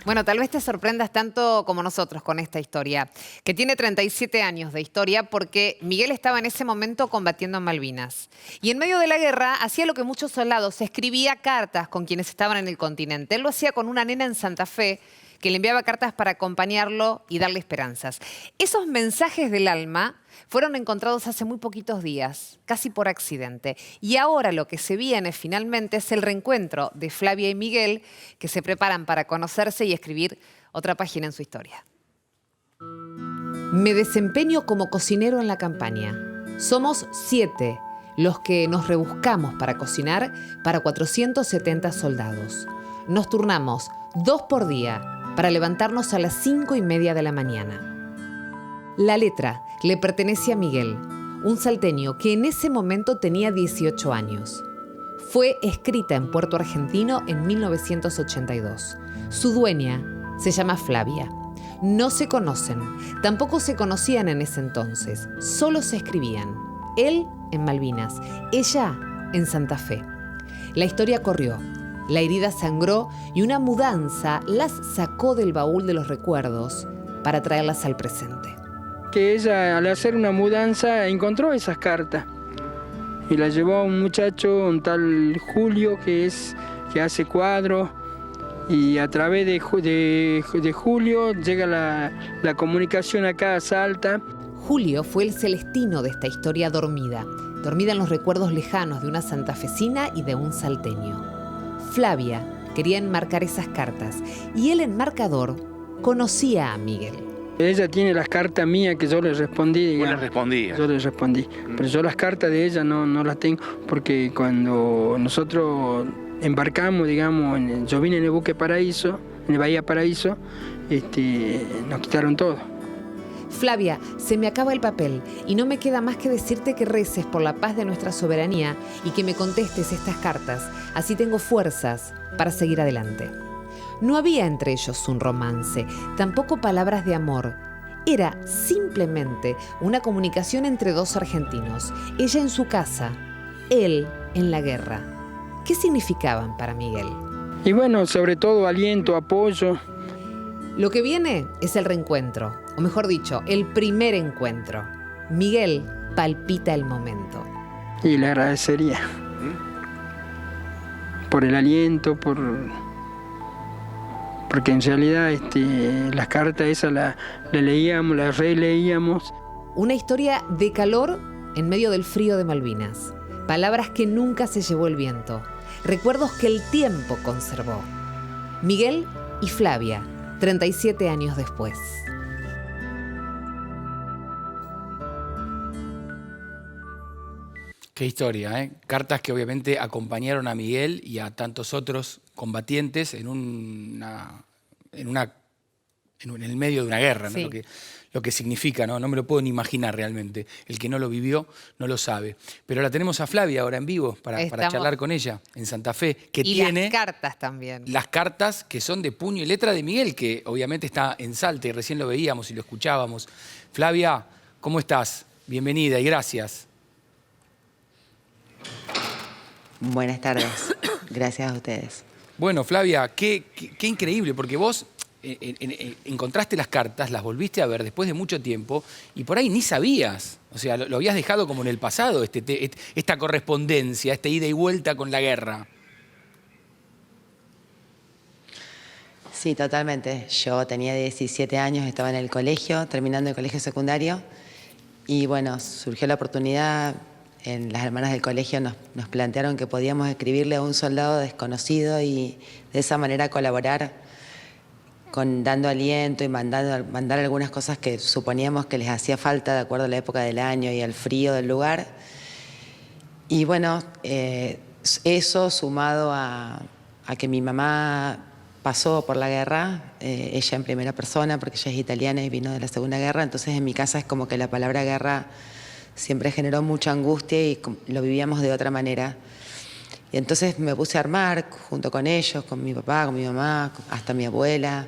Bueno, tal vez te sorprendas tanto como nosotros con esta historia, que tiene 37 años de historia porque Miguel estaba en ese momento combatiendo en Malvinas. Y en medio de la guerra hacía lo que muchos soldados, escribía cartas con quienes estaban en el continente. Él lo hacía con una nena en Santa Fe que le enviaba cartas para acompañarlo y darle esperanzas. Esos mensajes del alma fueron encontrados hace muy poquitos días, casi por accidente. Y ahora lo que se viene finalmente es el reencuentro de Flavia y Miguel, que se preparan para conocerse y escribir otra página en su historia. Me desempeño como cocinero en la campaña. Somos 7 los que nos rebuscamos para cocinar para 470 soldados. Nos turnamos 2 por día para levantarnos a las 5:30 de la mañana. La letra le pertenece a Miguel, un salteño que en ese momento tenía 18 años. Fue escrita en Puerto Argentino en 1982. Su dueña se llama Flavia. No se conocen, tampoco se conocían en ese entonces, solo se escribían. Él en Malvinas, ella en Santa Fe. La historia corrió, la herida sangró y una mudanza las sacó del baúl de los recuerdos para traerlas al presente. Que ella, al hacer una mudanza, encontró esas cartas y las llevó a un muchacho, un tal Julio, que hace cuadros, y a través de Julio llega la comunicación acá a Salta. Julio fue el celestino de esta historia dormida en los recuerdos lejanos de una santafesina y de un salteño. Flavia quería enmarcar esas cartas y el enmarcador conocía a Miguel. Ella tiene las cartas mías que yo le respondí. ¿Vos le respondías? Yo le respondí. Pero yo las cartas de ella no las tengo, porque cuando nosotros embarcamos, digamos, yo vine en el buque Paraíso, en el Bahía Paraíso, nos quitaron todo. Flavia, se me acaba el papel y no me queda más que decirte que reces por la paz de nuestra soberanía y que me contestes estas cartas, así tengo fuerzas para seguir adelante. No había entre ellos un romance, tampoco palabras de amor. Era simplemente una comunicación entre dos argentinos, ella en su casa, él en la guerra. ¿Qué significaban para Miguel? Y bueno, sobre todo aliento, apoyo. Lo que viene es el reencuentro, o mejor dicho, el primer encuentro. Miguel palpita el momento. Y le agradecería por el aliento, porque en realidad las cartas esas las leíamos, las releíamos. Una historia de calor en medio del frío de Malvinas. Palabras que nunca se llevó el viento. Recuerdos que el tiempo conservó. Miguel y Flavia, 37 años después. Qué historia, ¿eh? Cartas que obviamente acompañaron a Miguel y a tantos otros combatientes en el medio de una guerra, ¿no? Sí. Lo que significa, ¿no? No me lo puedo ni imaginar realmente. El que no lo vivió no lo sabe. Pero la tenemos a Flavia ahora en vivo para charlar con ella en Santa Fe, que y tiene las cartas también. las cartas que son de puño y letra de Miguel, que obviamente está en Salta y recién lo veíamos y lo escuchábamos. Flavia, ¿cómo estás? Bienvenida y gracias. Buenas tardes, gracias a ustedes. Bueno, Flavia, qué increíble, porque vos encontraste las cartas, las volviste a ver después de mucho tiempo y por ahí ni sabías, o sea, lo habías dejado como en el pasado, esta correspondencia, esta ida y vuelta con la guerra. Sí, totalmente. Yo tenía 17 años, estaba en el colegio, terminando el colegio secundario y bueno, surgió la oportunidad. Las hermanas del colegio nos plantearon que podíamos escribirle a un soldado desconocido y de esa manera colaborar dando aliento y mandar algunas cosas que suponíamos que les hacía falta de acuerdo a la época del año y al frío del lugar. Y bueno, eso sumado a que mi mamá pasó por la guerra, ella en primera persona porque ella es italiana y vino de la Segunda Guerra, entonces en mi casa es como que la palabra guerra siempre generó mucha angustia y lo vivíamos de otra manera. Y entonces me puse a armar junto con ellos, con mi papá, con mi mamá, hasta mi abuela,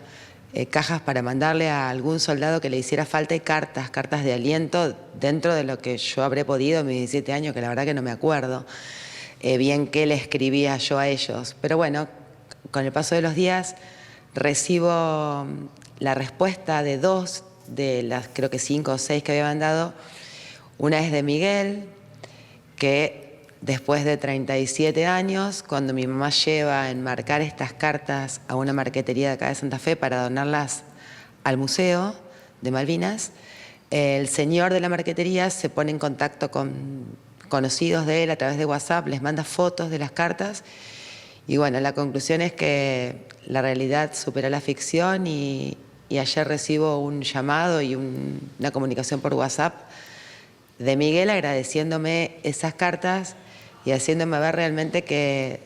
cajas para mandarle a algún soldado que le hiciera falta y cartas de aliento dentro de lo que yo habré podido en mis 17 años, que la verdad que no me acuerdo bien qué le escribía yo a ellos. Pero bueno, con el paso de los días recibo la respuesta de 2 de las, creo que 5 o 6 que había mandado. Una es de Miguel, que después de 37 años, cuando mi mamá lleva a enmarcar estas cartas a una marquetería de acá de Santa Fe para donarlas al Museo de Malvinas, el señor de la marquetería se pone en contacto con conocidos de él a través de WhatsApp, les manda fotos de las cartas y bueno, la conclusión es que la realidad supera la ficción y ayer recibo un llamado y una comunicación por WhatsApp de Miguel agradeciéndome esas cartas y haciéndome ver realmente que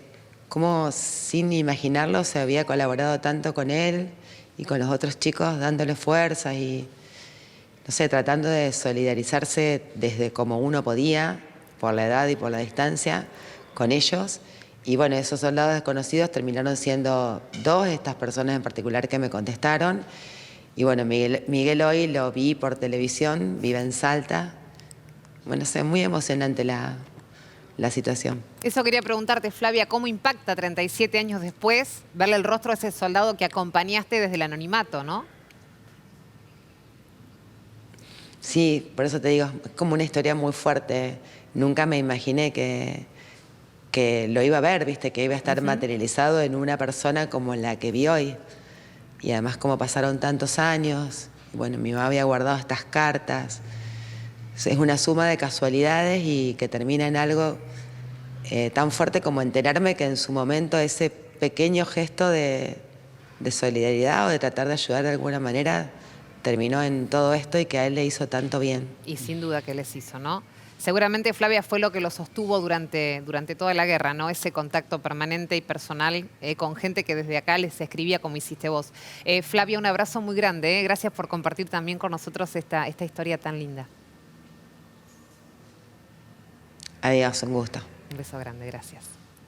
como sin imaginarlo se había colaborado tanto con él y con los otros chicos dándole fuerzas y no sé, tratando de solidarizarse desde como uno podía, por la edad y por la distancia, con ellos. Y bueno, esos soldados desconocidos terminaron siendo 2, estas personas en particular que me contestaron. Y bueno, Miguel hoy lo vi por televisión, vive en Salta. Bueno, es muy emocionante la situación. Eso quería preguntarte, Flavia, ¿cómo impacta 37 años después verle el rostro a ese soldado que acompañaste desde el anonimato, no? Sí, por eso te digo, es como una historia muy fuerte. Nunca me imaginé que lo iba a ver, ¿viste? Que iba a estar materializado en una persona como la que vi hoy. Y además como pasaron tantos años, bueno, mi mamá había guardado estas cartas. Es una suma de casualidades y que termina en algo tan fuerte como enterarme que en su momento ese pequeño gesto de solidaridad o de tratar de ayudar de alguna manera terminó en todo esto y que a él le hizo tanto bien. Y sin duda que les hizo, ¿no? Seguramente, Flavia, fue lo que lo sostuvo durante toda la guerra, ¿no? Ese contacto permanente y personal con gente que desde acá les escribía como hiciste vos. Flavia, un abrazo muy grande. Gracias por compartir también con nosotros esta historia tan linda. Adiós, un gusto. Un beso grande, gracias.